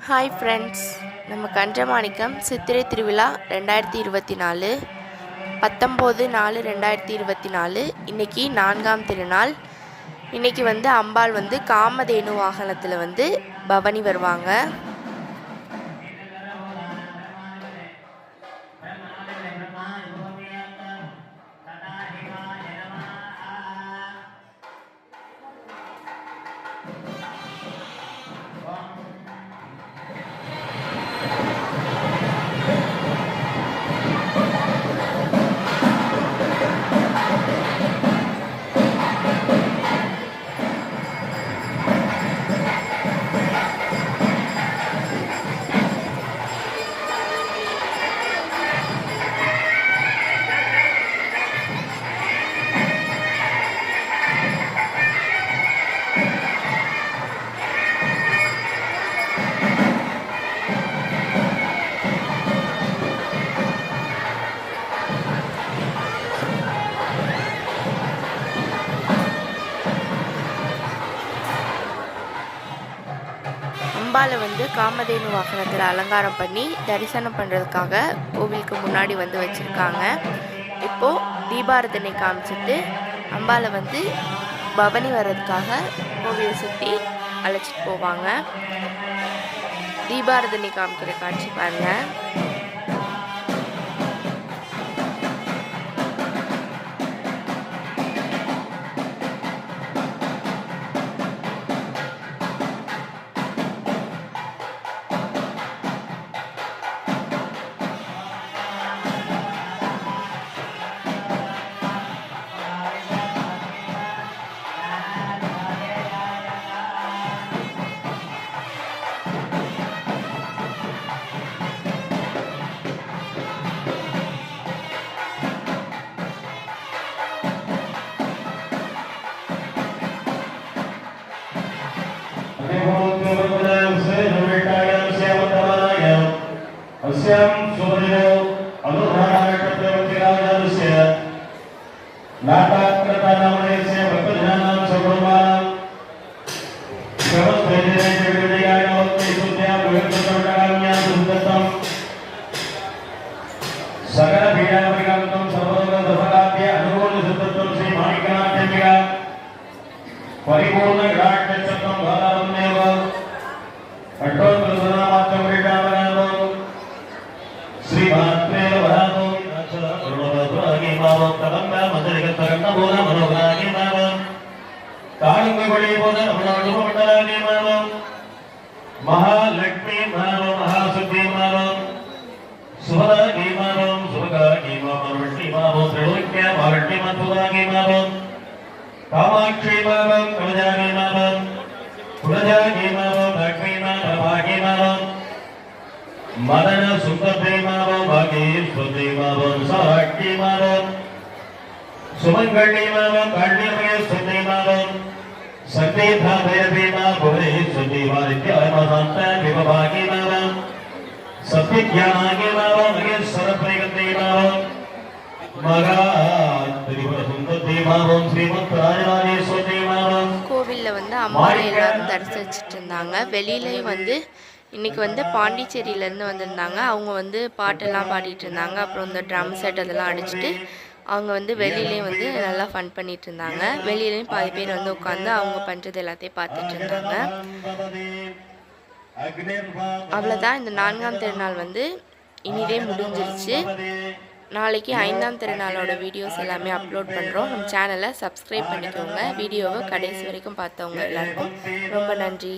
Hi friends, நம்ம கஞ்சமாணிக்கம் சித்திரை திருவிழா 2024 19/4/2024 இன்றைக்கி 4ஆம் திருநாள். இன்றைக்கி அம்பாள் காமதேனு வாகனத்தில் பவனி வருவாங்க. அம்பாளை காமதேனு வாகனத்தில் அலங்காரம் பண்ணி தரிசனம் பண்ணுறதுக்காக கோவிலுக்கு முன்னாடி வச்சுருக்காங்க. இப்போது தீபாரதனை காமிச்சிட்டு அம்பாளை பவனி வர்றதுக்காக கோவிலை சுற்றி அழைச்சிட்டு போவாங்க. தீபாரதனை காமிக்கிற காட்சி பாருங்கள். परिपूर्ण विराट्यत्वं भावमेव अट्टोत्तरनामात्मविरामनामो श्रीमात्रेव भावो करुणोद्वागे भावो तवन्ना मदरिगतरन्नबोध मनोगागे भावो कालिंगबळि बोध मनोडुमण्डलागे भावो महालक्ष्मी भावो महासुद्धि भावो सुभदागे भावो सुभगागे भावो वृष्टि भावो त्रिलोक्य भारण्य मधुगागे भावो कामाक्षी मावं कमजागे मावं कुलजागे मावं लक्ष्मी मावं भागे मावं मदन सुन्दरे मावं भागेश्वरी मावं साक्षी मावं सुमंगली मावं काण्यमय सुन्दरी मावं संदेधा भयदे मावं सुन्दरी वारित्याय मावं विभागे मावं सत्यज्ञानागे मावं महेश्वर प्रेगते मावं கோவிலில் அம்பாளை எல்லாரும் தரிசிச்சுட்டு இருந்தாங்க. வெளியிலையும் இன்னைக்கு பாண்டிச்சேரியிலேருந்து வந்திருந்தாங்க. அவங்க பாட்டெல்லாம் பாடிட்டு இருந்தாங்க. அப்புறம் இந்த ட்ரம் செட் அதெல்லாம் அடிச்சுட்டு அவங்க வெளியிலையும் நல்லா ஃபன் பண்ணிட்டு இருந்தாங்க. வெளியிலையும் பாதி பேர் உட்காந்து அவங்க பண்ணுறது எல்லாத்தையும் பார்த்துட்டு இருந்தாங்க. அவ்வளோதான், இந்த 4ஆம் திருநாள் இனிதே முடிஞ்சிருச்சு. நாளைக்கு 5ஆம் திருநாளோட வீடியோஸ் எல்லாமே அப்லோட் பண்ணுறோம். நம்ம சேனலை சப்ஸ்கிரைப் பண்ணிக்கோங்க. வீடியோவை கடைசி வரைக்கும் பார்த்தவங்க எல்லாருக்கும் ரொம்ப நன்றி.